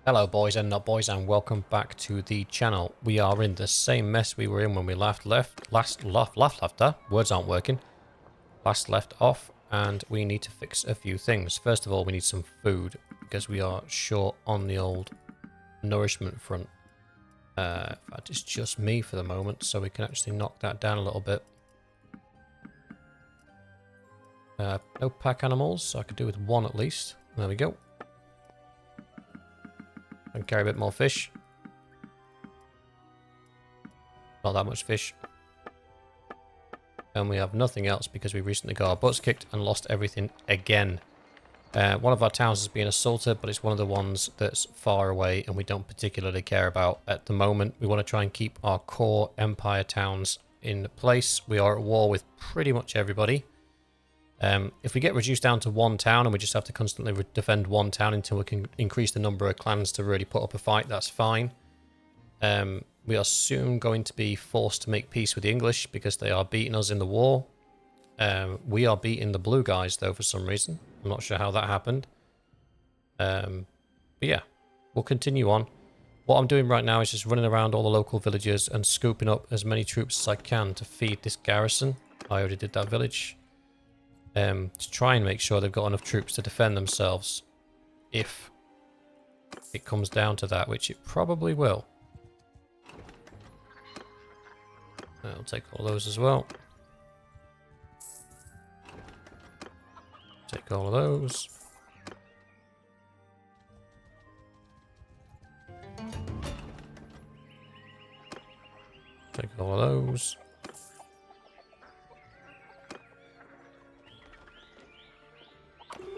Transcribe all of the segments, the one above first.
Hello boys and not boys, and welcome back to the channel. We are in the same mess we were in when we last left, words aren't working. Last left off, and we need to fix a few things. First of all, we need some food, because we are short on the old nourishment front. In fact, it's just me for the moment, so we can actually knock that down a little bit. No pack animals, so I could do with one at least. There we go. And carry a bit more fish. Not that much fish. And we have nothing else because we recently got our butts kicked and lost everything again. One of our towns is being assaulted, but it's one of the ones that's far away and we don't particularly care about at the moment. We want to try and keep our core empire towns in place. We are at war with pretty much everybody. If we get reduced down to one town and we just have to constantly defend one town until we can increase the number of clans to really put up a fight, that's fine. We are soon going to be forced to make peace with the English because they are beating us in the war. We are beating the blue guys, though, for some reason. I'm not sure how that happened. But yeah, we'll continue on. What I'm doing right now is just running around all the local villages and scooping up as many troops as I can to feed this garrison. I already did that village. To try and make sure they've got enough troops to defend themselves if it comes down to that, which it probably will. I'll take all those as well. Take all of those. Take all of those.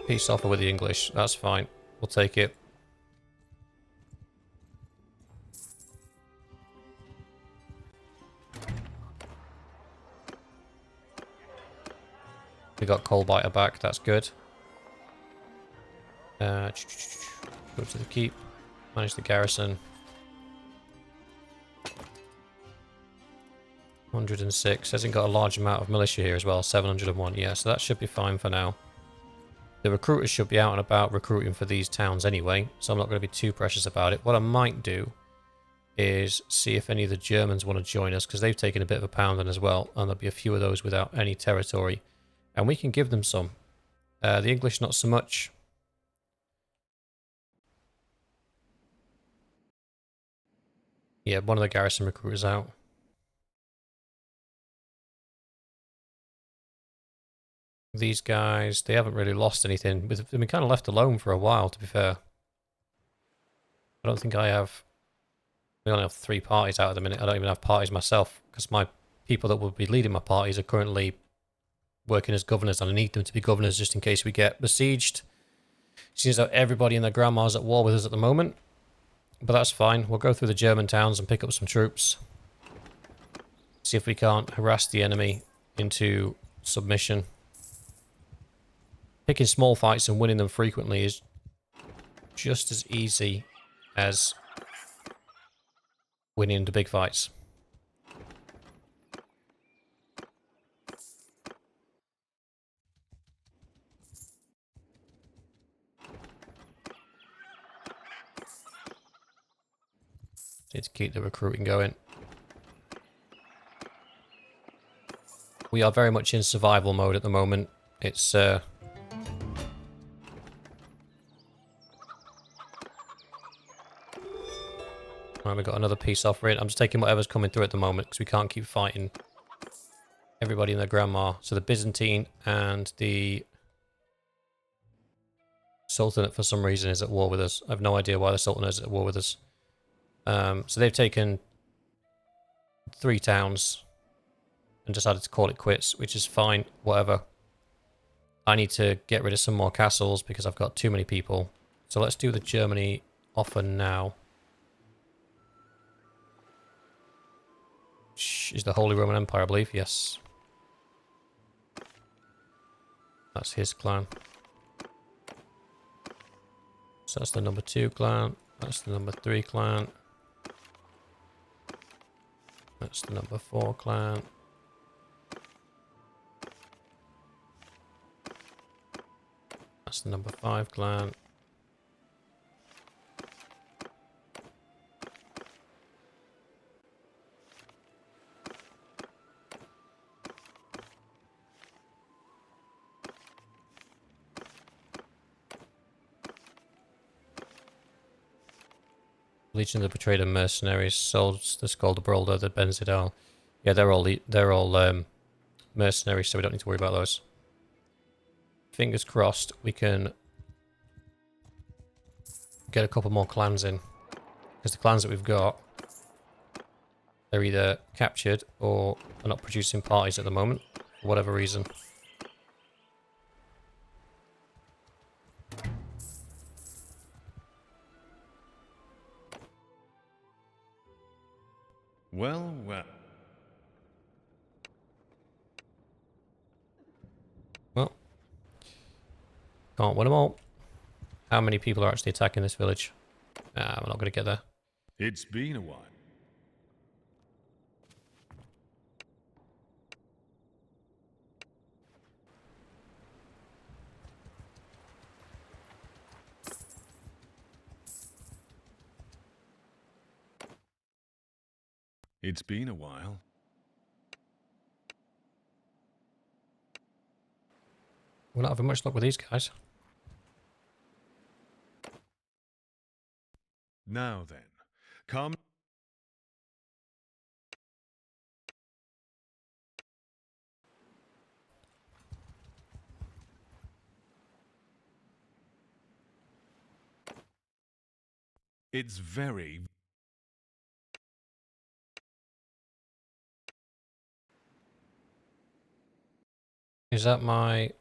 Peace offer with the English. That's fine. We'll take it. We got Coalbiter back. That's good. Go to the keep. Manage the garrison. 106. Hasn't got a large amount of militia here as well. 701. Yeah, so that should be fine for now. The recruiters should be out and about recruiting for these towns anyway, so I'm not going to be too precious about it. What I might do is see if any of the Germans want to join us, because they've taken a bit of a pounding as well, and there'll be a few of those without any territory. And we can give them some. The English, not so much. Yeah, one of the garrison recruiters out. These guys, they haven't really lost anything. They've been kind of left alone for a while, to be fair. I don't think I have... We only have 3 parties out at the minute. I don't even have parties myself, because my people that will be leading my parties are currently working as governors, and I need them to be governors just in case we get besieged. Seems like everybody and their grandma's at war with us at the moment. But that's fine. We'll go through the German towns and pick up some troops. See if we can't harass the enemy into submission. Picking small fights and winning them frequently is just as easy as winning the big fights. Need to keep the recruiting going. We are very much in survival mode at the moment. It's Right, we've got another peace offering. I'm just taking whatever's coming through at the moment because we can't keep fighting everybody and their grandma. So the Byzantine and the Sultanate, for some reason, is at war with us. I have no idea why the Sultanate is at war with us. So they've taken 3 towns and decided to call it quits, which is fine, whatever. I need to get rid of some more castles because I've got too many people. So let's do the Germany offer now. Is the Holy Roman Empire, I believe. Yes. That's his clan. So that's the number 2 clan. That's the number 3 clan. That's the number 4 clan. That's the number 5 clan. Legion of the Betrayed and Mercenaries, Souls, the Skull, the Brolder, the Benzidal. Yeah, they're all mercenaries, so we don't need to worry about those. Fingers crossed we can get a couple more clans in. Because the clans that we've got, they're either captured or are not producing parties at the moment, for whatever reason. Well, well. Well, can't win them all. How many people are actually attacking this village? Nah, we're not going to get there. It's been a while. It's been a while. We're not having much luck with these guys. Now then, come. It's very. Is that my...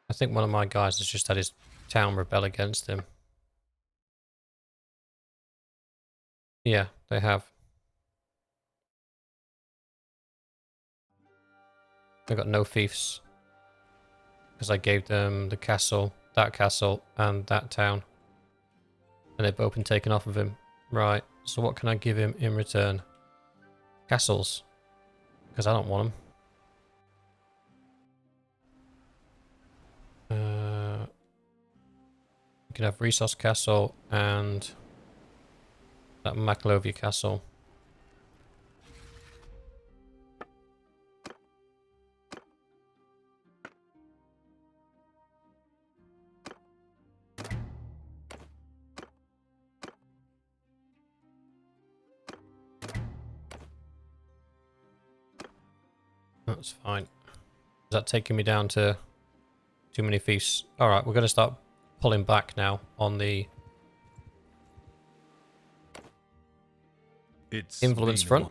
I think one of my guys has just had his town rebel against him. Yeah, they have. They got no fiefs. Because I gave them the castle, and that town. And they've both been taken off of him. Right, so what can I give him in return? Castles. Because I don't want them. You can have Resource Castle and that Maklovia Castle. That's fine. Is that taking me down to too many feasts? Alright, we're going to start pulling back now on the influence front.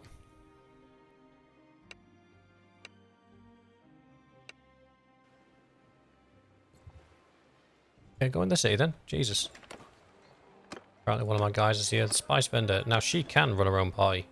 Okay, go in the city then. Jesus. Apparently one of my guys is here. The Spice Vendor. Now she can run her own party.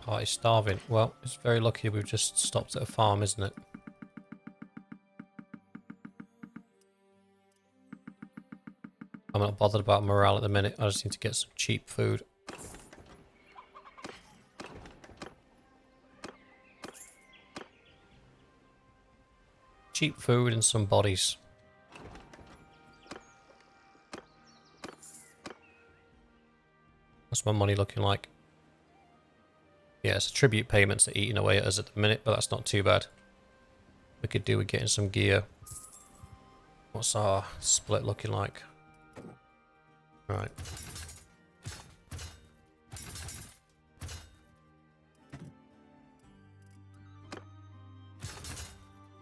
Party's starving. Well, it's very lucky we've just stopped at a farm, isn't it? I'm not bothered about morale at the minute. I just need to get some cheap food. Cheap food and some bodies. What's my money looking like? Yeah, it's a tribute payments that are eating away at us at the minute, but that's not too bad. We could do with getting some gear. What's our split looking like? Right.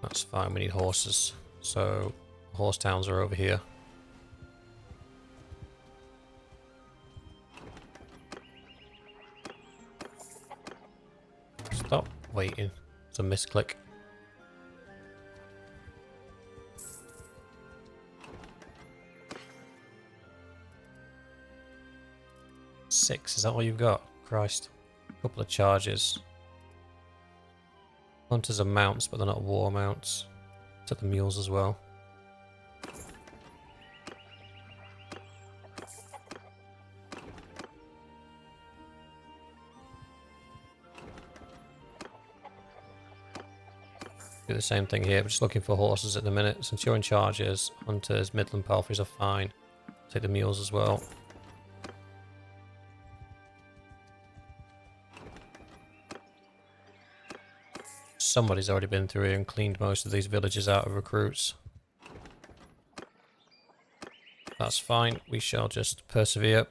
That's fine, we need horses. So, horse towns are over here. Stop waiting. It's a misclick. Six, is that all you've got? Christ. A couple of charges. Hunters are mounts, but they're not war mounts. Took the mules as well. Do the same thing here. We're just looking for horses at the minute. Centurion chargers, hunters, midland palfreys are fine. Take the mules as well. Somebody's already been through here and cleaned most of these villages out of recruits. That's fine. We shall just persevere.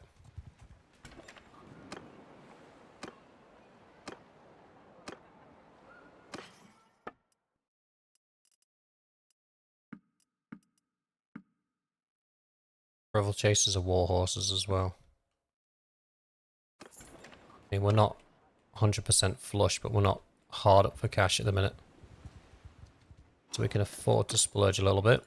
Revel chasers are war horses as well. I mean, we're not 100% flush, but we're not hard up for cash at the minute. So we can afford to splurge a little bit.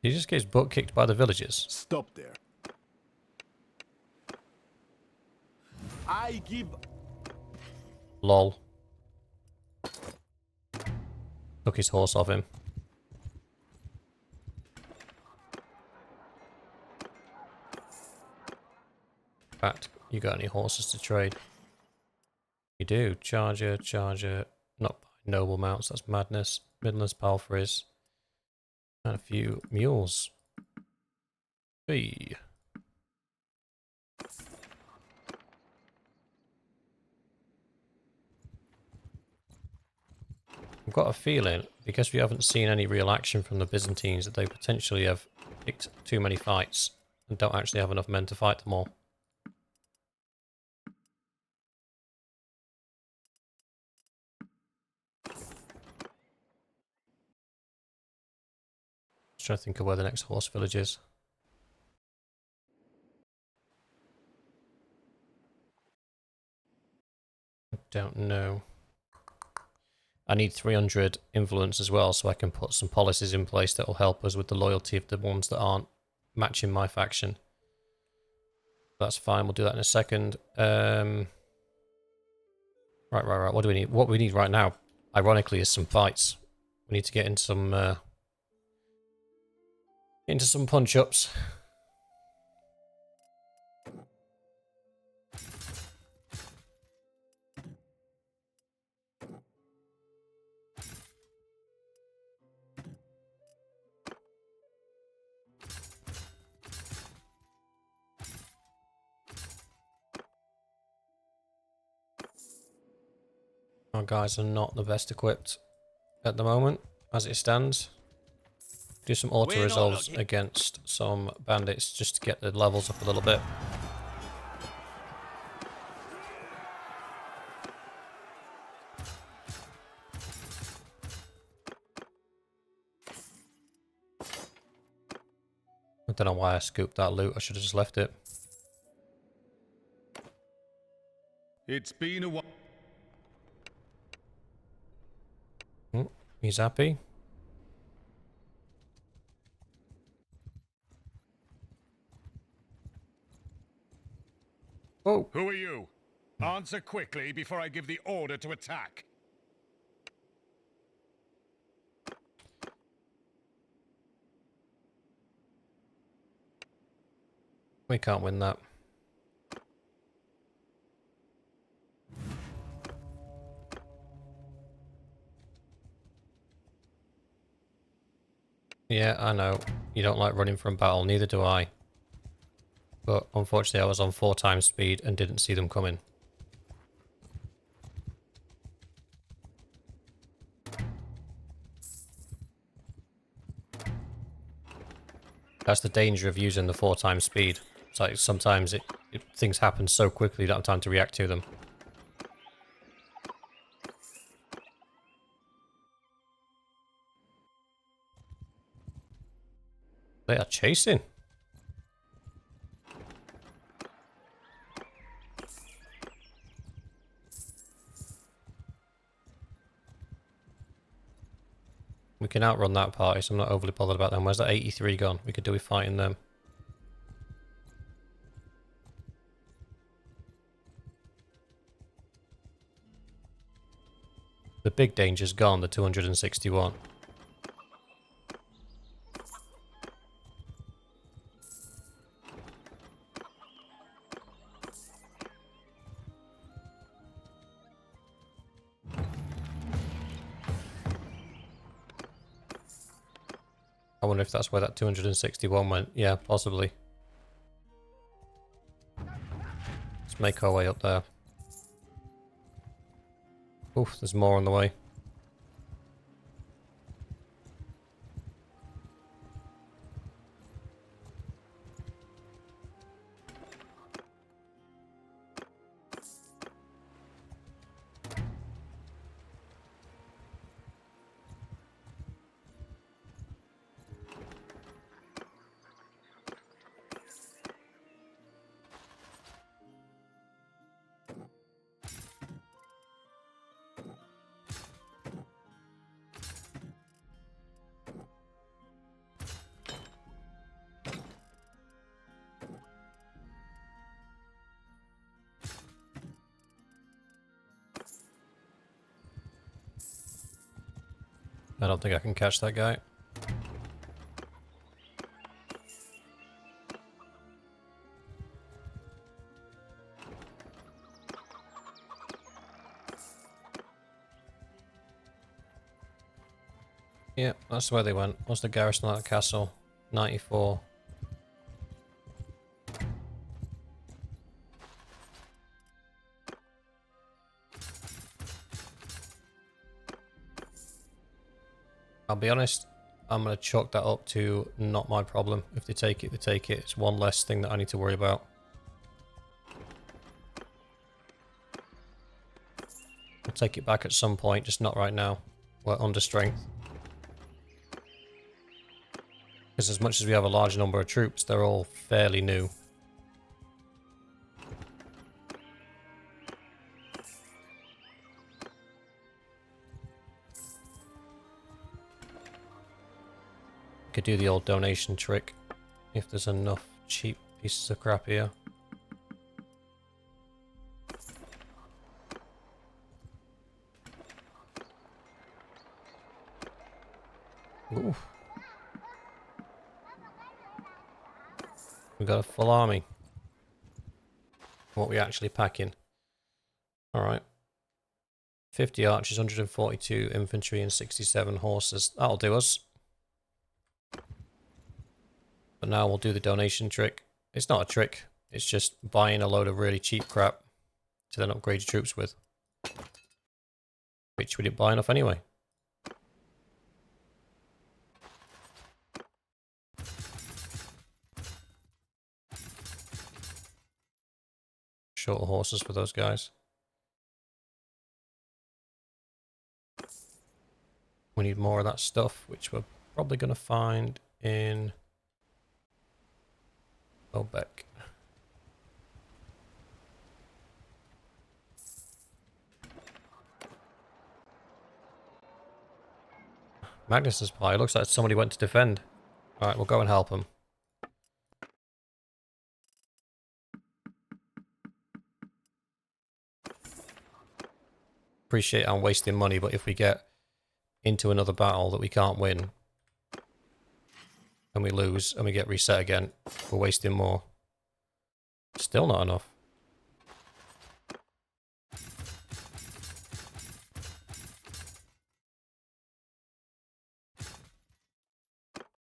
He just gets butt kicked by the villagers. Stop there. I give... Lol. Took his horse off him. In fact, you got any horses to trade? You do. Charger, charger. Not noble mounts, that's madness. Midlands palfreys. And a few mules. Hey. I've got a feeling, because we haven't seen any real action from the Byzantines, that they potentially have picked too many fights and don't actually have enough men to fight them all. Just trying to think of where the next horse village is. I don't know. I need 300 influence as well, so I can put some policies in place that will help us with the loyalty of the ones that aren't matching my faction. That's fine, we'll do that in a second. Right. What do we need? What we need right now, ironically, is some fights. We need to get into some punch-ups. Our guys are not the best equipped at the moment, as it stands. Do some auto-resolves against some bandits just to get the levels up a little bit. I don't know why I scooped that loot, I should have just left it. It's been a while. He's happy. Oh, Who are you? Answer quickly before I give the order to attack. we can't win that. Yeah, I know. You don't like running from battle, neither do I. But unfortunately I was on 4 times speed and didn't see them coming. That's the danger of using the 4 times speed. It's like sometimes things happen so quickly you don't have time to react to them. They are chasing. We can outrun that party, so I'm not overly bothered about them. Where's that 83 gone? We could do with fighting them. The big danger's gone, the 261. I wonder if that's where that 261 went. Yeah, possibly. Let's make our way up there. Oof, there's more on the way. I don't think I can catch that guy. Yeah, that's where they went. What's the garrison at the castle? 94. I'll be honest, I'm going to chalk that up to not my problem. If they take it, they take it. It's one less thing that I need to worry about. I'll take it back at some point, just not right now. We're under strength. Because as much as we have a large number of troops, they're all fairly new. Could do the old donation trick if there's enough cheap pieces of crap here. Ooh. We got a full army. What we actually packing. Alright. 50 archers, 142 infantry and 67 horses. That'll do us. But now we'll do the donation trick. It's not a trick. It's just buying a load of really cheap crap to then upgrade your troops with. Which we didn't buy enough anyway. Shorter horses for those guys. We need more of that stuff, which we're probably going to find in Obeck. Magnus's pie. Looks like somebody went to defend. Alright, we'll go and help him. Appreciate I'm wasting money, but if we get into another battle that we can't win and we lose and we get reset again, we're wasting more. Still not enough.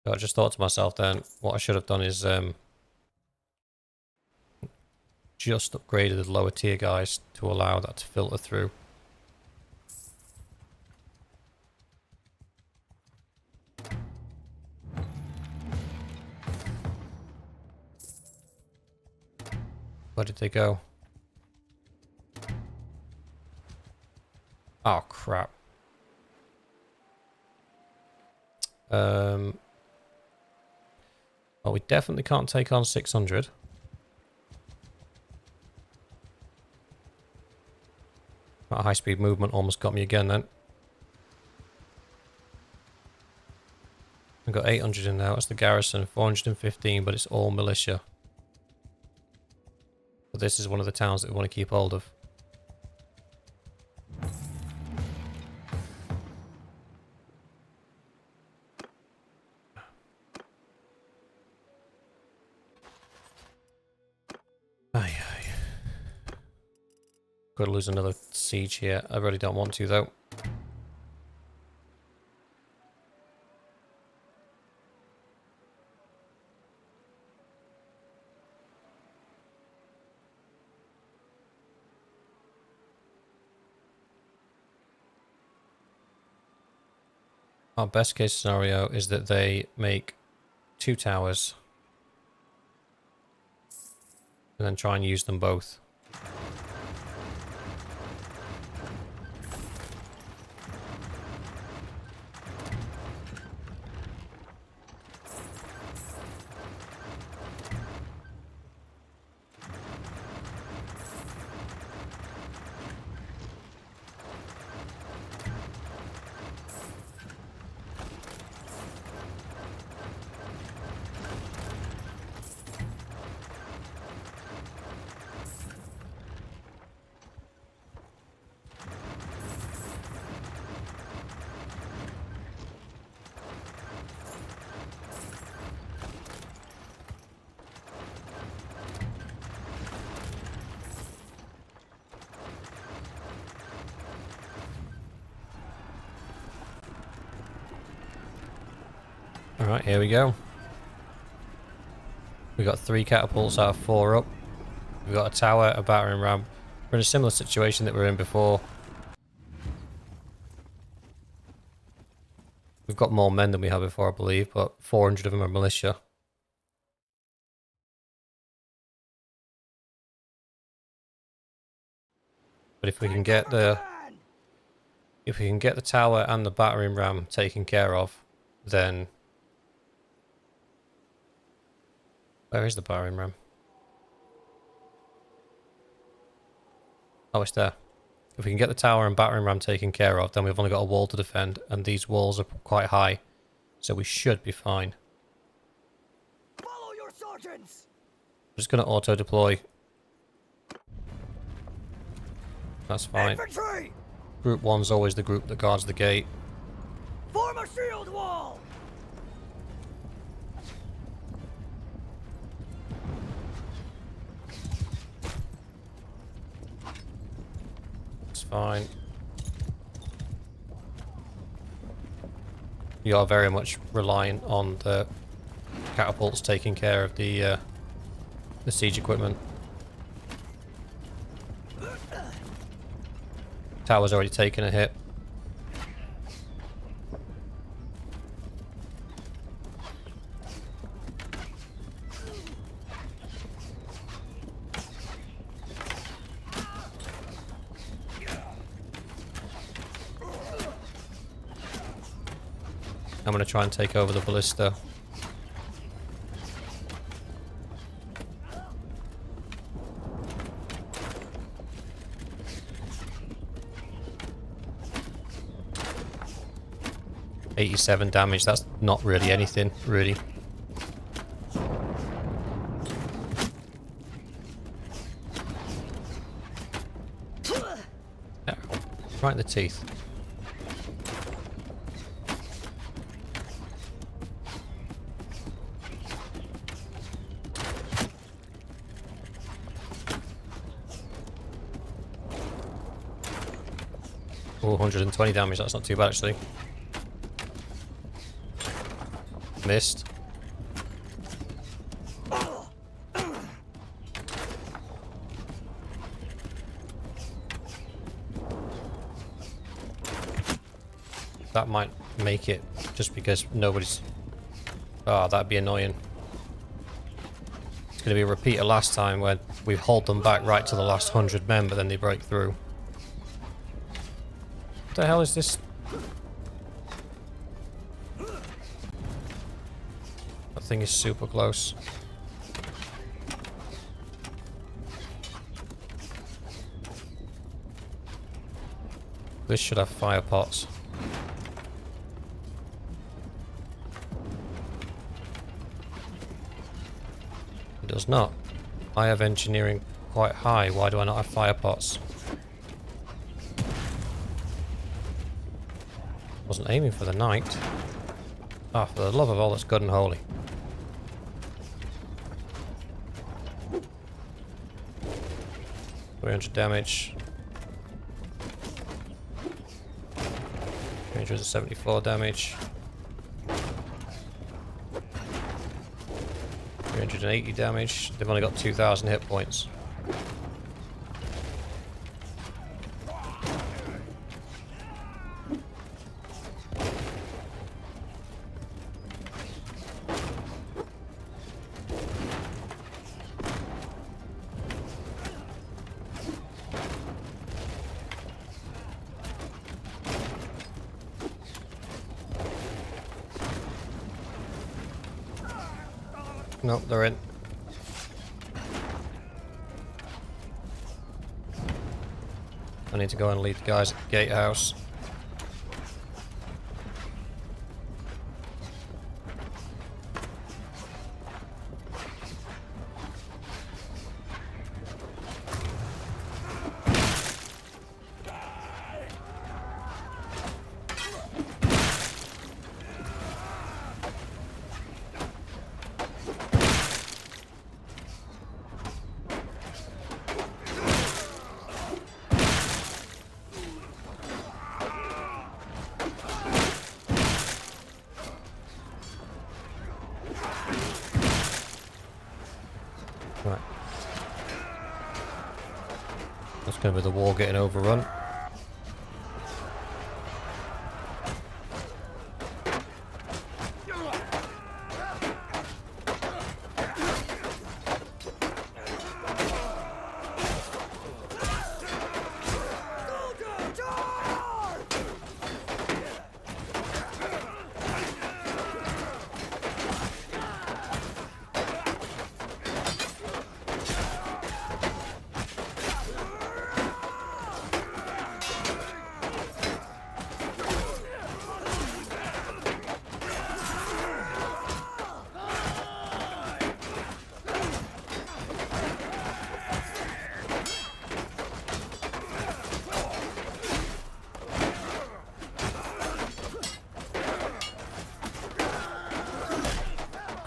So I just thought to myself then, what I should have done is just upgraded the lower tier guys to allow that to filter through. Where did they go? Oh, crap. Well, we definitely can't take on 600. That high-speed movement almost got me again then. We've got 800 in now. That's the garrison. 415, but it's all militia. But this is one of the towns that we want to keep hold of. Aye, aye. Could lose another siege here. I really don't want to, though. Our best case scenario is that they make 2 towers and then try and use them both. Alright, here we go. We got 3 catapults out of 4 up. We've got a tower, a battering ram. We're in a similar situation that we were in before. We've got more men than we had before, I believe, but 400 of them are militia. But if we can get the tower and the battering ram taken care of, then where is the battering ram? Oh, it's there. If we can get the tower and battering ram taken care of, then we've only got a wall to defend, and these walls are quite high, so we should be fine. Follow your sergeants. I'm just going to auto-deploy. That's fine. Infantry! Group 1's always the group that guards the gate. Form a shield wall! It's fine. You are very much reliant on the catapults taking care of the siege equipment. Tower's already taken a hit. I'm going to try and take over the ballista. $87 damage, that's not really anything, really. Ow. Right in the teeth. Oh, 120 damage, that's not too bad actually. Missed. That might make it, just because nobody's... Oh, that'd be annoying. It's going to be a repeat of last time when we hold them back right to the last 100 men, but then they break through. What the hell is this? That thing is super close. This should have fire pots. It does not. I have engineering quite high. Why do I not have fire pots? Wasn't aiming for the knight. Ah, for the love of all that's good and holy. $300 damage. 374 damage. 380 damage. They've only got 2,000 hit points. Nope, they're in. I need to go and lead the guys at the gatehouse. Right. That's going to be the wall getting overrun.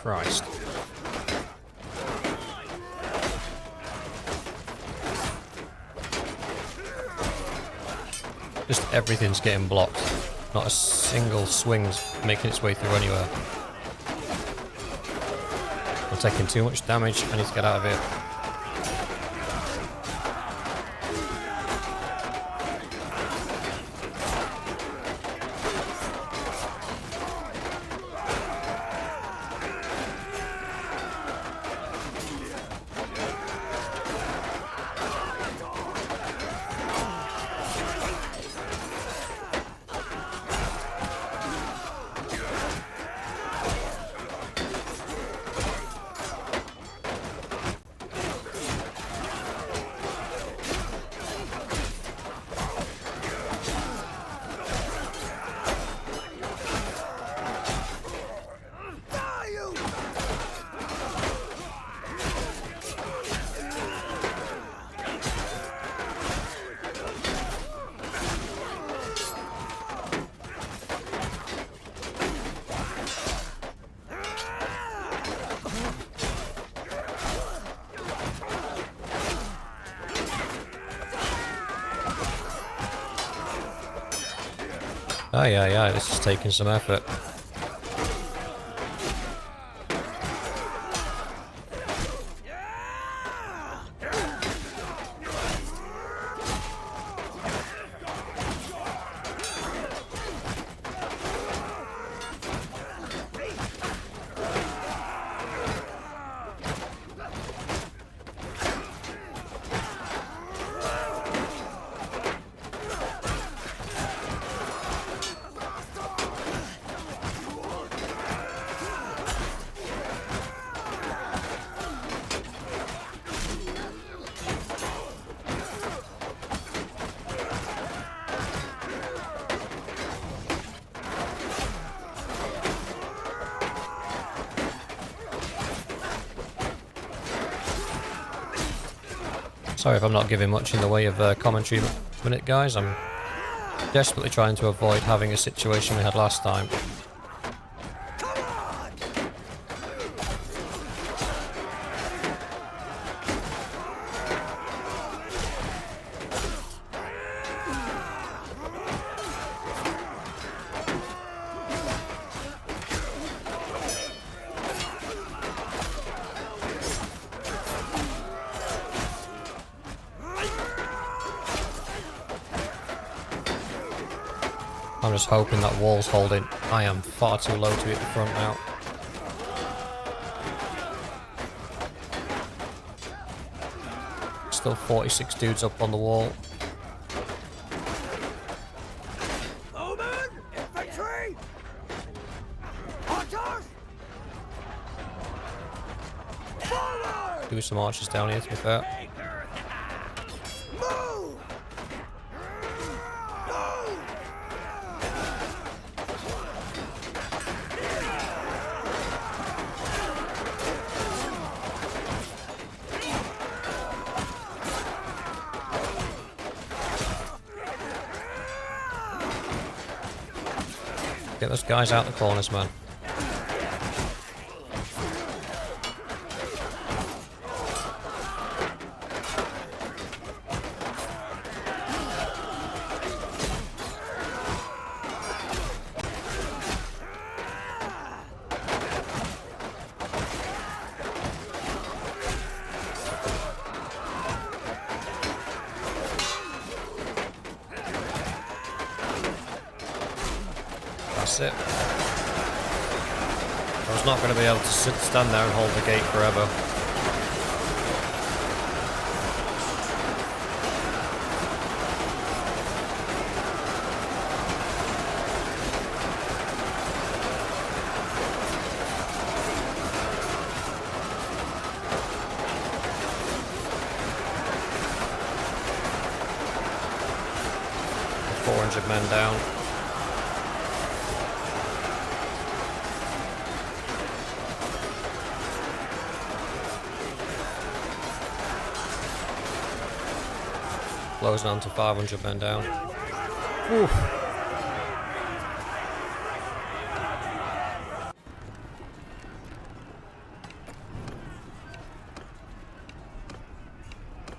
Christ. Just everything's getting blocked. Not a single swing's making its way through anywhere. I'm taking too much damage. I need to get out of here. Oh yeah, this is taking some effort. Sorry if I'm not giving much in the way of commentary a minute, guys. I'm desperately trying to avoid having a situation we had last time. I'm just hoping that wall's holding. I am far too low to hit the front now. Still 46 dudes up on the wall. Bowmen! Infantry! Archers! Forward! Do some archers down here, to be fair. Move! Move! Get those guys out the corners, man. That's it. I was not going to be able to stand there and hold the gate forever. Men down. Closing on to 500 men down. Oof.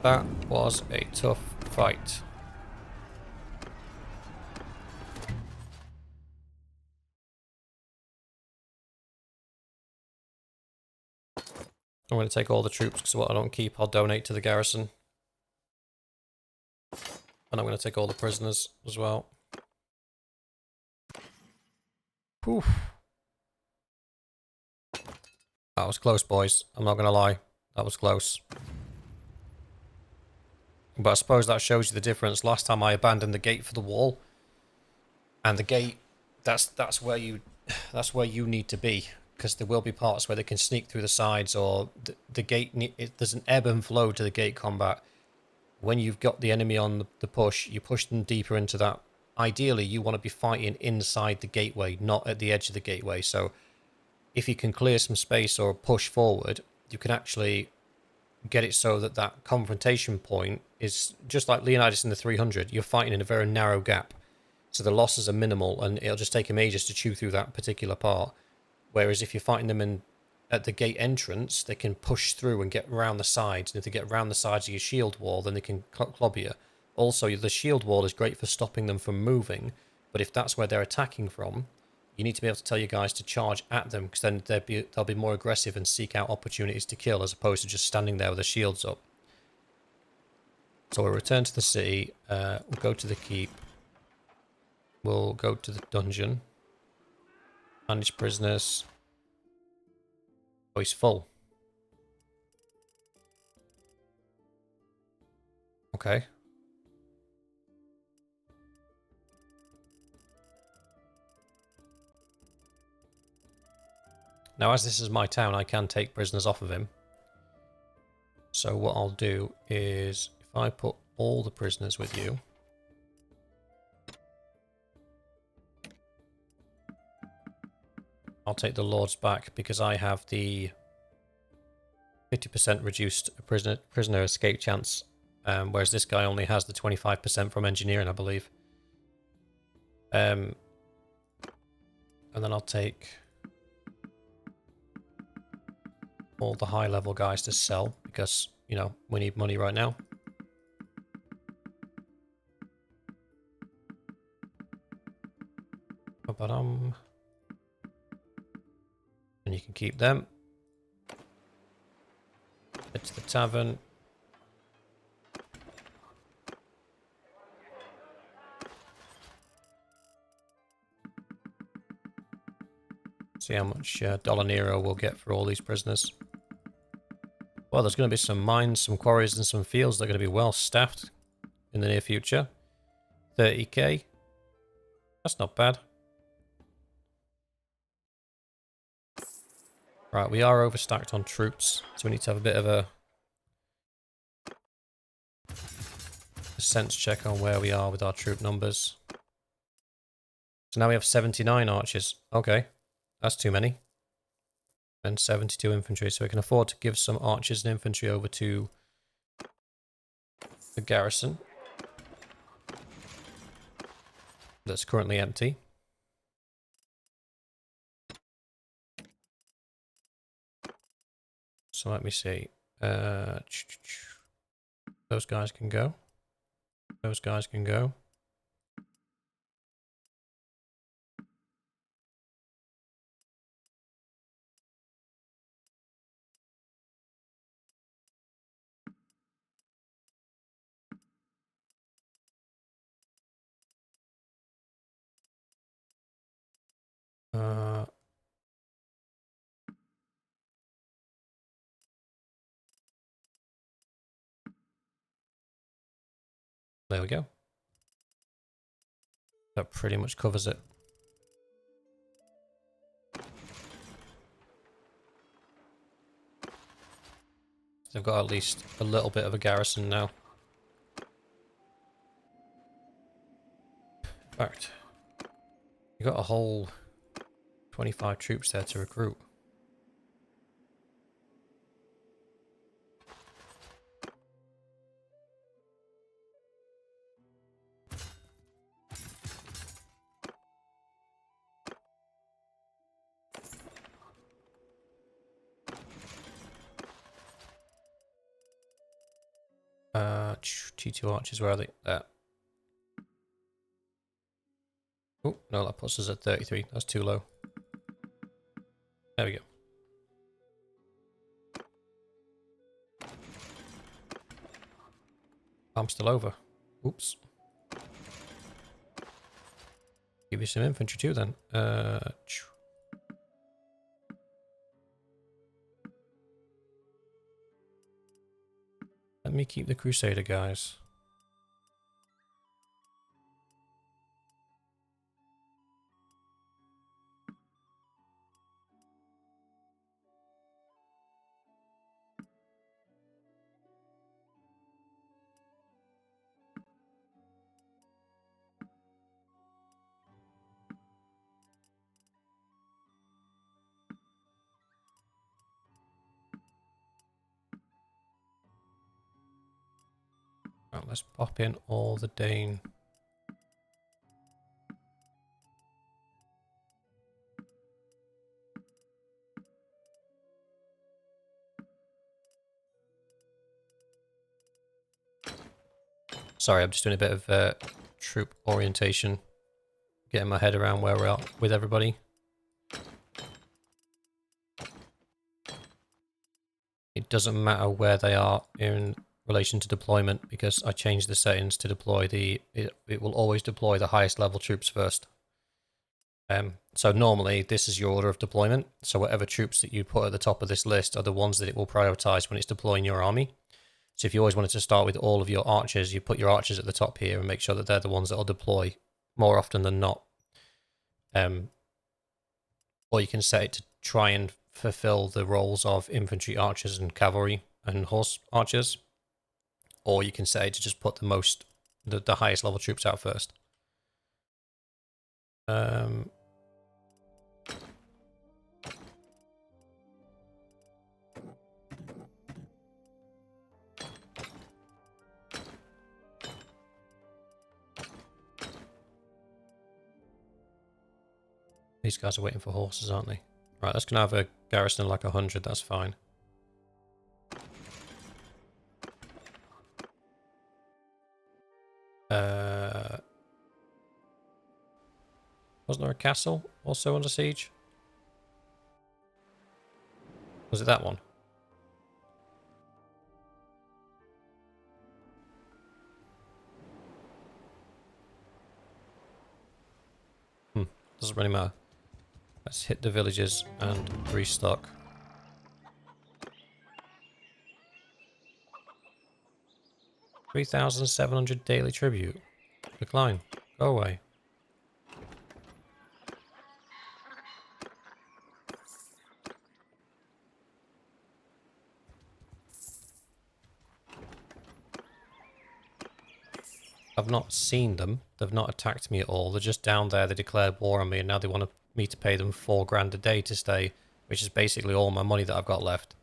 That was a tough fight. I'm going to take all the troops because what I don't keep, I'll donate to the garrison. And I'm going to take all the prisoners as well. Poof. That was close, boys. I'm not going to lie. That was close. But I suppose that shows you the difference. Last time I abandoned the gate for the wall. And the gate, that's where you need to be. Because there will be parts where they can sneak through the sides, or the gate, there's an ebb and flow to the gate combat. When you've got the enemy on the push, you push them deeper into that. Ideally, you want to be fighting inside the gateway, not at the edge of the gateway. So if you can clear some space or push forward, you can actually get it so that that confrontation point is just like Leonidas in the 300. You're fighting in a very narrow gap. So the losses are minimal, and it'll just take them ages to chew through that particular part. Whereas if you're fighting them at the gate entrance, they can push through and get around the sides. And if they get around the sides of your shield wall, then they can clobber you. Also, the shield wall is great for stopping them from moving. But if that's where they're attacking from, you need to be able to tell your guys to charge at them, because then they'll be more aggressive and seek out opportunities to kill, as opposed to just standing there with their shields up. So we'll return to the city. We'll go to the keep. We'll go to the dungeon. Manage prisoners. Oh, he's full. Okay. Now, as this is my town, I can take prisoners off of him. So what I'll do is, if I put all the prisoners with you... I'll take the lords back because I have the 50% reduced prisoner escape chance whereas this guy only has the 25% from engineering, I believe. And then I'll take all the high level guys to sell because, you know, we need money right now. And you can keep them. It's the tavern. See how much Dollar Nero we'll get for all these prisoners. Well, there's going to be some mines, some quarries, and some fields that are going to be well staffed in the near future. 30k. That's not bad. Right, we are overstacked on troops, so we need to have a bit of a sense check on where we are with our troop numbers. So now we have 79 archers. Okay, that's too many. And 72 infantry, so we can afford to give some archers and infantry over to the garrison that's currently empty. So let me see. Those guys can go. Those guys can go. There we go. That pretty much covers it. They've got at least a little bit of a garrison now. In fact, you got a whole 25 troops there to recruit. T2 archers, where are they? There. Oh, no, that puts us at 33. That's too low. There we go. I'm still over. Oops. Give you some infantry too then. Let me keep the Crusader guys. Right, let's pop in all the Dane. Sorry, I'm just doing a bit of troop orientation. Getting my head around where we're at with everybody. It doesn't matter where they are in relation to deployment because I changed the settings to deploy the... It will always deploy the highest level troops first. So normally this is your order of deployment. So whatever troops that you put at the top of this list are the ones that it will prioritize when it's deploying your army. So if you always wanted to start with all of your archers, you put your archers at the top here and make sure that they're the ones that will deploy more often than not. Or you can set it to try and fulfill the roles of infantry archers and cavalry and horse archers. Or you can set it to just put the highest level troops out first. These guys are waiting for horses, aren't they? Right, that's gonna have a garrison of like 100, that's fine. Wasn't there a castle also under siege? Was it that one? Doesn't really matter. Let's hit the villages and restock. $3,700 daily tribute. Decline. Go away. I've not seen them. They've not attacked me at all. They're just down there. They declared war on me, and now they want me to pay them $4,000 a day to stay, which is basically all my money that I've got left.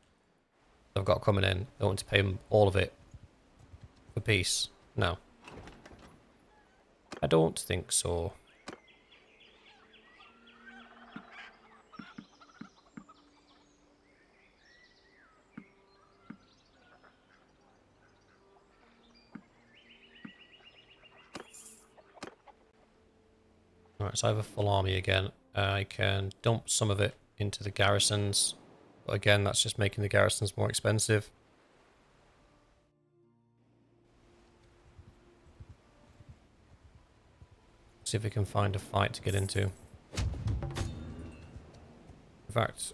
I've got coming in. I want to pay them all of it for peace. No. I don't think so. Alright, so I have a full army again. I can dump some of it into the garrisons. But again, that's just making the garrisons more expensive. See if we can find a fight to get into. In fact,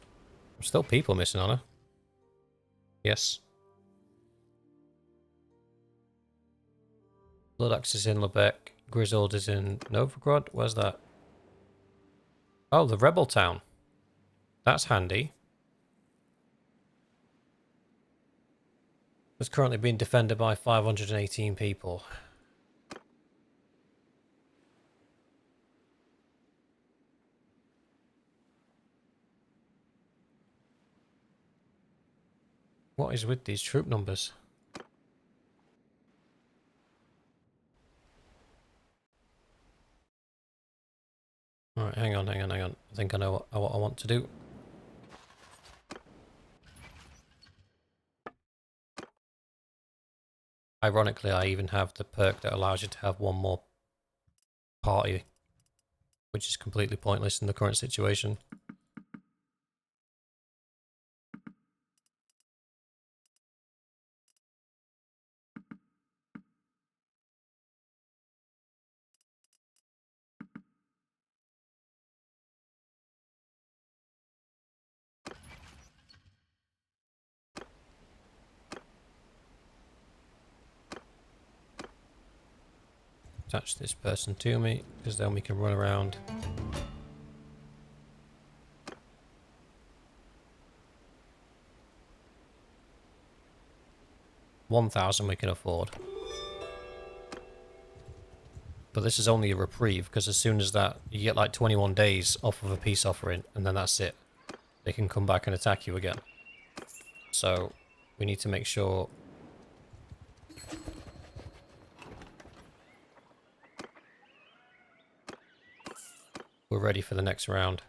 there's still people missing on her. Yes. Bloodaxe is in Lubeck. Grizzled is in Novgorod. Where's that? Oh, the rebel town. That's handy. It's currently being defended by 518 people. What is with these troop numbers? Alright, hang on. I think I know what I want to do. Ironically, I even have the perk that allows you to have one more party, which is completely pointless in the current situation. Attach this person to me, because then we can run around. $1,000 we can afford. But this is only a reprieve, because as soon as that, you get like 21 days off of a peace offering, and then that's it. They can come back and attack you again. So, we need to make sure we're ready for the next round.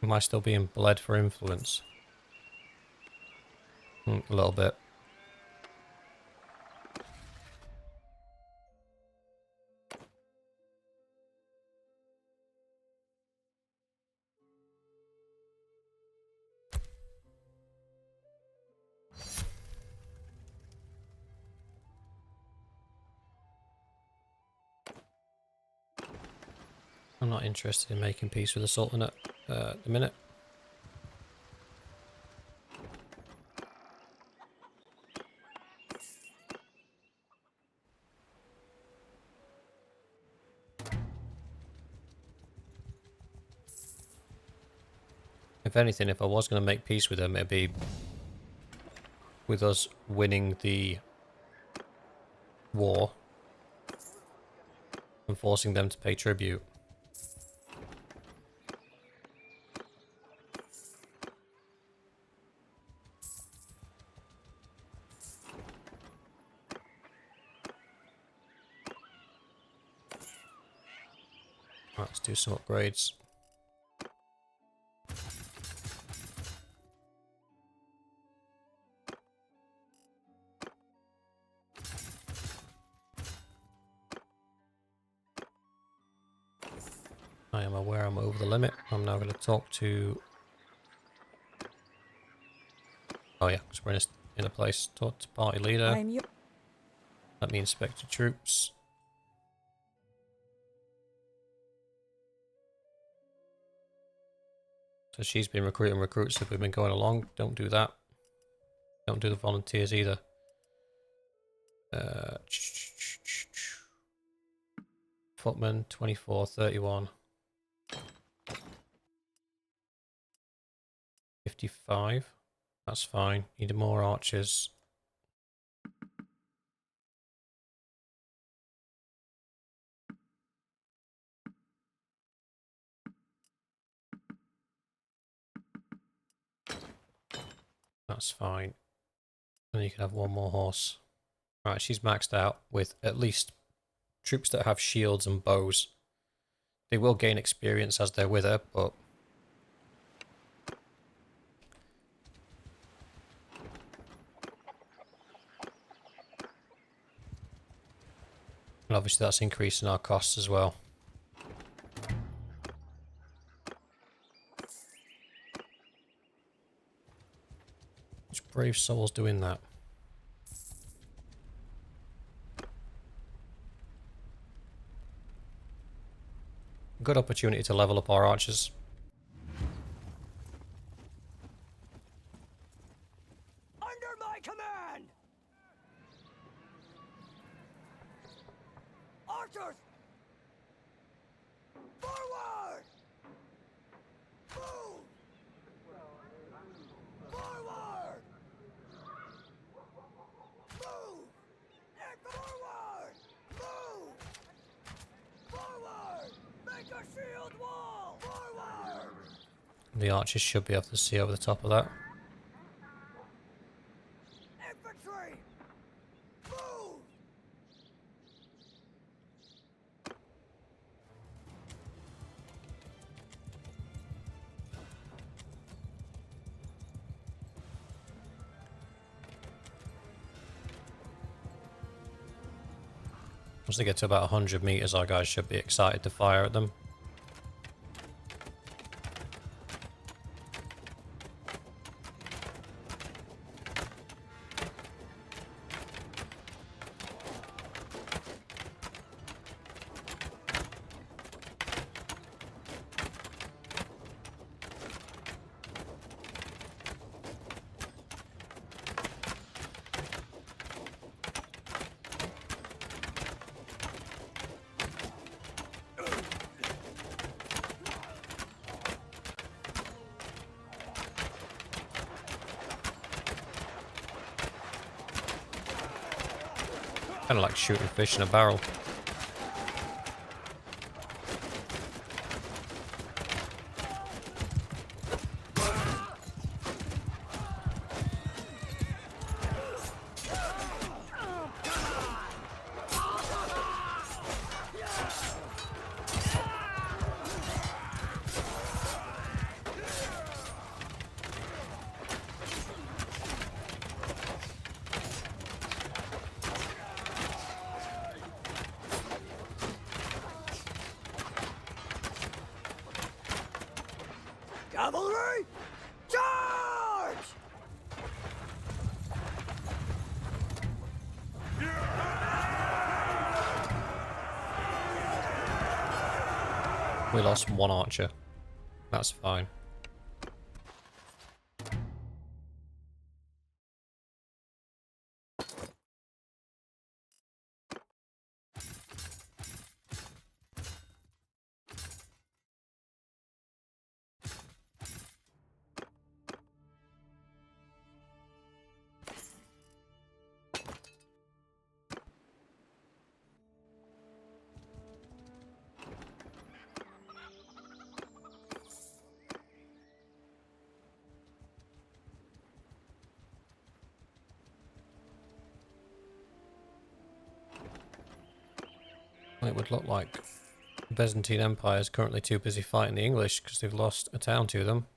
Am I still being bled for influence? A little bit. I'm not interested in making peace with the Sultanate at the minute. If anything, if I was going to make peace with them, it'd be with us winning the war and forcing them to pay tribute. Let's do some upgrades. I am aware I'm over the limit. I'm now going to talk to... Oh yeah, because we're in a place. Talk to party leader. Let me inspect the troops. So she's been recruiting recruits if we've been going along. Don't do that. Don't do the volunteers either. Footman, 24, 31. 55. That's fine. Need more archers. That's fine. And you can have one more horse. Right, she's maxed out with at least troops that have shields and bows. They will gain experience as they're with her, but... And obviously that's increasing our costs as well. Which brave soul's doing that? Good opportunity to level up our archers. Under my command! Archers! Forward! Move! Forward! Move! And forward! Move! Forward! Make a shield wall! Forward! The archers should be able to see over the top of that. Infantry! Move! Once they get to about 100 meters, our guys should be excited to fire at them. Kind of like shooting fish in a barrel. Cavalry! Charge! We lost one archer. That's fine. It would look like The Byzantine Empire is currently too busy fighting the English because they've lost a town to them.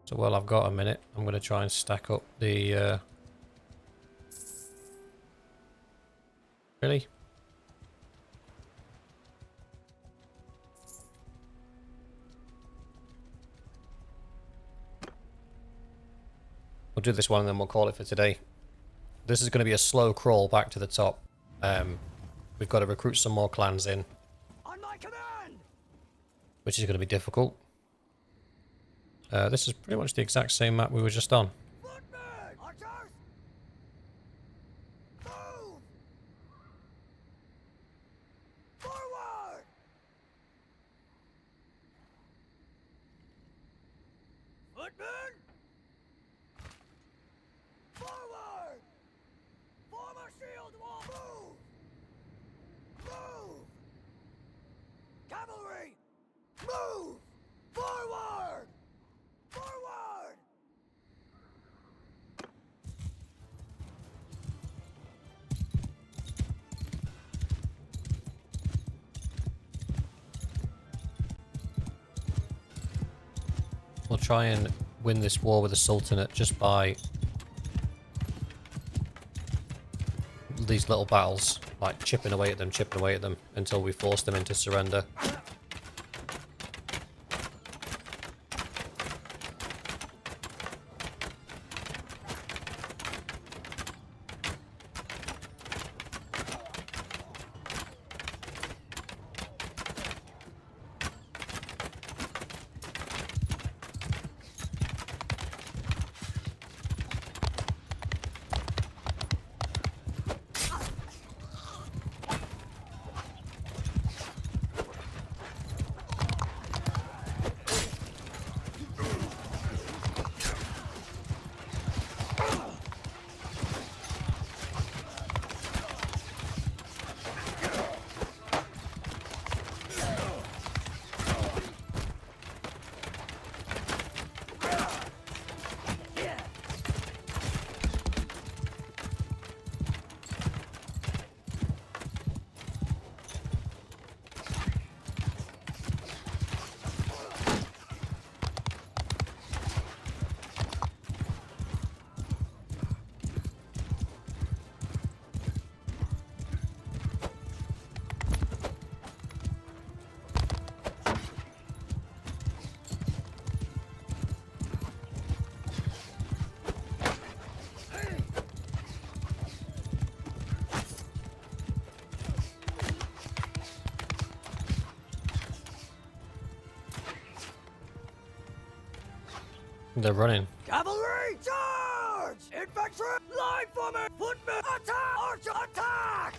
So while I've got a minute, I'm going to try and stack up the... Really? We'll do this one and then we'll call it for today. This is going to be a slow crawl back to the top. We've got to recruit some more clans in, On my command! which is going to be difficult. This is pretty much the exact same map we were just on. Footmen! Archers! Move! Forward! Footmen! Forward! Form a shield wall! Move! Move! Cavalry! Move! Forward! Forward! We'll try and win this war with the Sultanate just by these little battles, like chipping away at them until we force them into surrender. They're running. Cavalry, charge! Infantry, line formation! Footmen, attack! Archer, attack!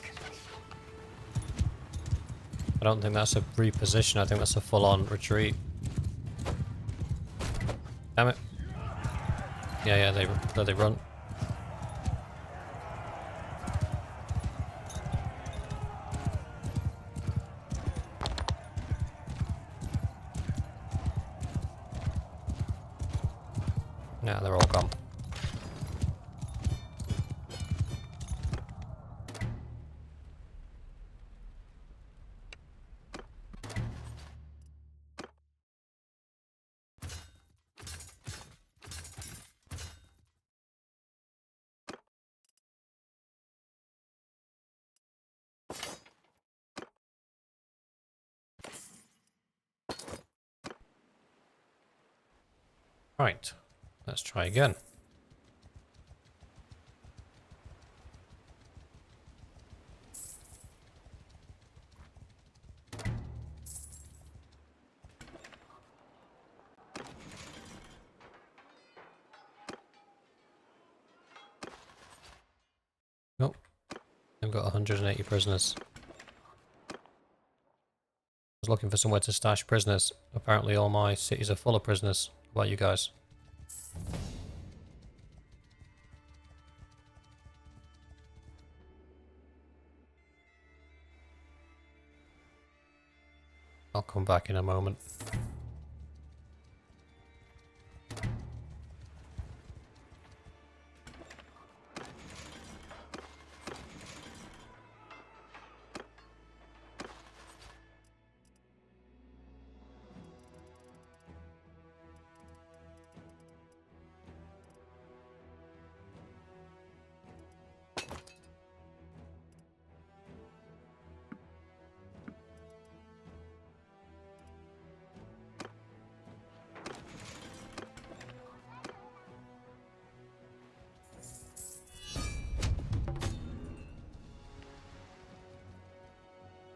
I don't think that's a reposition, I think that's a full-on retreat. Damn it. Yeah, they run. Yeah, they're all gone. Right, let's try again. Nope, I've got 180 prisoners. I was looking for somewhere to stash prisoners. Apparently all my cities are full of prisoners. What about you guys? I'll come back in a moment.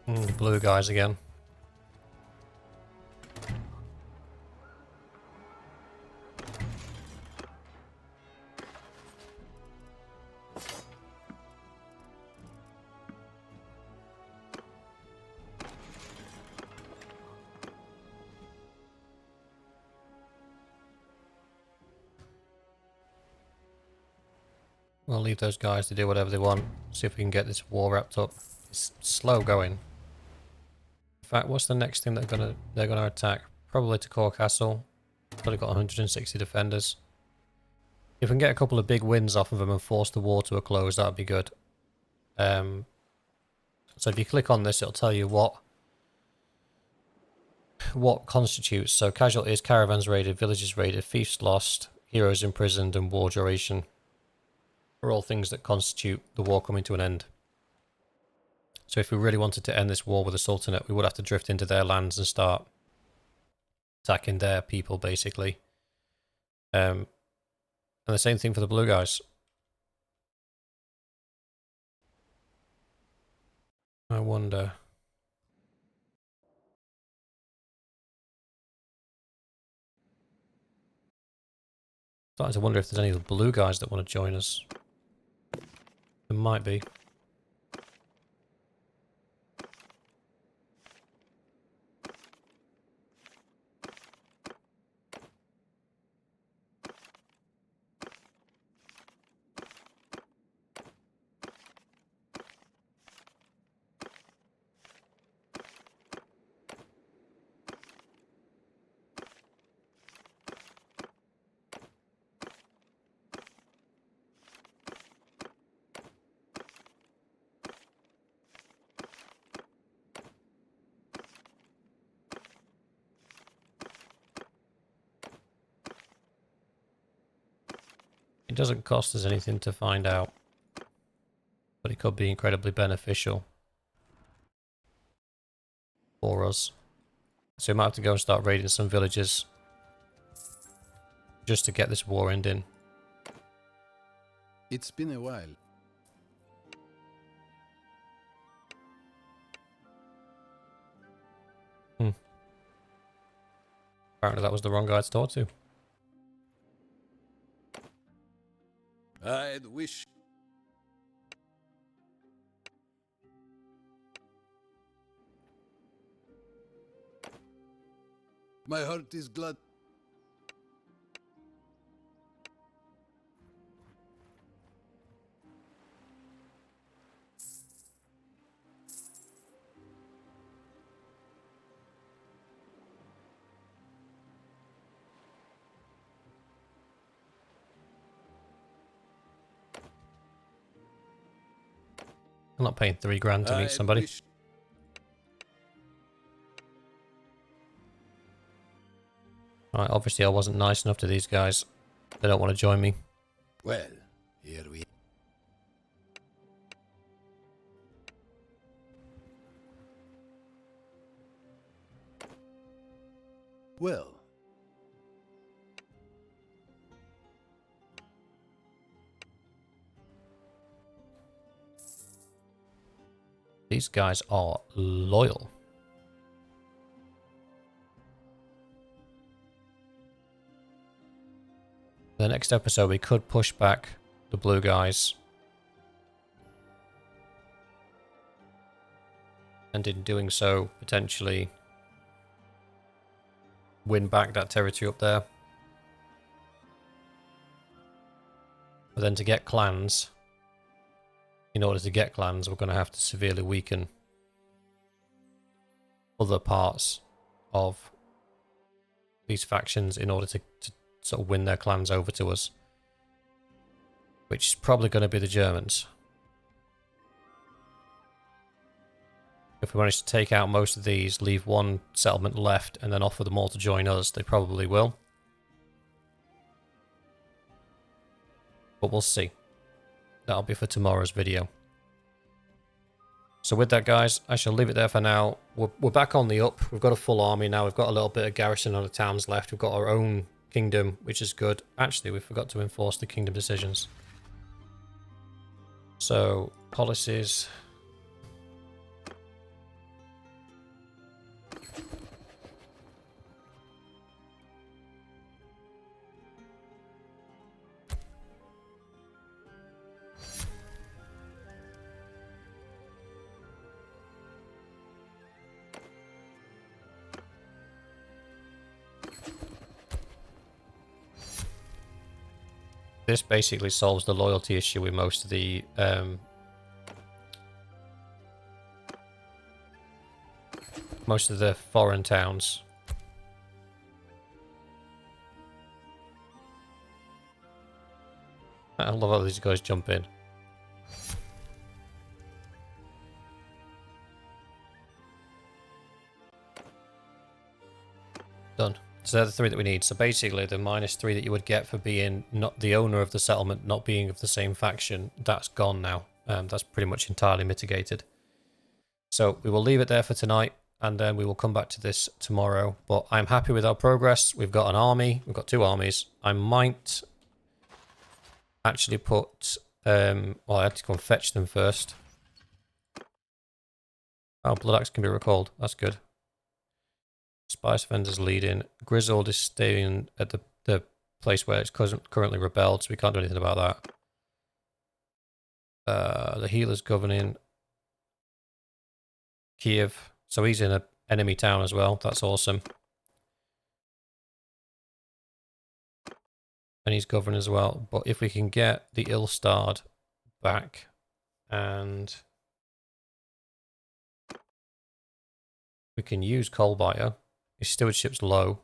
The blue guys again. We'll leave those guys to do whatever they want. See if we can get this war wrapped up. It's slow going. In fact, what's the next thing they're gonna attack? Probably to Core Castle. But they've got 160 defenders. If we can get a couple of big wins off of them and force the war to a close, that would be good. So if you click on this, it'll tell you what constitutes. So casualties, caravans raided, villages raided, fiefs lost, heroes imprisoned, and war duration are all things that constitute the war coming to an end. So if we really wanted to end this war with the Sultanate, we would have to drift into their lands and start attacking their people, basically. And the same thing for the blue guys. I wonder. Starting to wonder if there's any of the blue guys that want to join us. There might be. It doesn't cost us anything to find out, but it could be incredibly beneficial for us. So we might have to go and start raiding some villages just to get this war ending. It's been a while. Apparently that was the wrong guy to talk to. I'd wish. My heart is glad. I'm not paying 3 grand to meet somebody. Wish. Right, obviously I wasn't nice enough to these guys. They don't want to join me. Well, here we. Well. These guys are loyal. The next episode we could push back the blue guys. And in doing so, potentially win back that territory up there. But then to get clans, in order to get clans, we're going to have to severely weaken other parts of these factions in order to sort of win their clans over to us. Which is probably going to be the Germans. If we manage to take out most of these, leave one settlement left, and then offer them all to join us, they probably will. But we'll see. That'll be for tomorrow's video. So with that, guys, I shall leave it there for now. We're back on the up. We've got a full army now. We've got a little bit of garrison on the towns left. We've got our own kingdom, which is good. Actually, we forgot to enforce the kingdom decisions. So, policies. This basically solves the loyalty issue with most of the foreign towns. I love how these guys jump in. Done. So they're the 3 that we need. So basically the -3 that you would get for being not the owner of the settlement, not being of the same faction, that's gone now. That's pretty much entirely mitigated. So we will leave it there for tonight, and then we will come back to this tomorrow. But I'm happy with our progress. We've got an army. We've got 2 armies. I might actually put... well, I have to go and fetch them first. Oh, Blood Axe can be recalled. That's good. Spice Vendor's leading. Grizzled is staying at the place where it's currently rebelled, so we can't do anything about that. The healer's governing Kiev, so he's in an enemy town as well. That's awesome. And he's governing as well. But if we can get the ill-starred back, and we can use Coalbiter. His stewardship's low.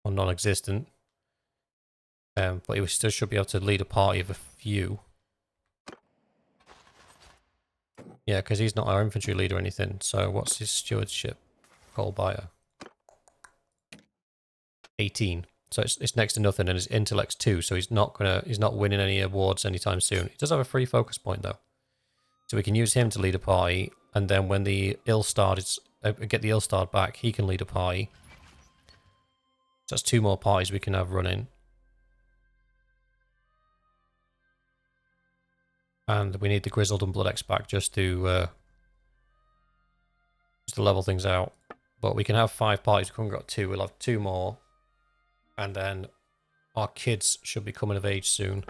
Or non-existent. But he still should be able to lead a party of a few. Yeah, because he's not our infantry leader or anything. So what's his stewardship? Coalbiter. 18. So it's next to nothing, and his intellect's 2, so he's not winning any awards anytime soon. He does have a free focus point though. So we can use him to lead a party, and then when the ill-starred is get the ill-starred back, he can lead a party. So that's 2 more parties we can have running. And we need the Grizzled and Blood Axe back just to level things out. But we can have 5 parties. We've only got 2. We'll have 2 more. And then our kids should be coming of age soon.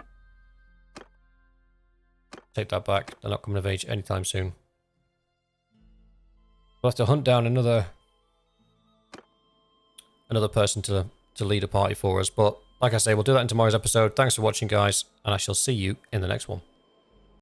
Take that back. They're not coming of age anytime soon. We'll have to hunt down another person to lead a party for us. But like I say, we'll do that in tomorrow's episode. Thanks for watching, guys, and I shall see you in the next one.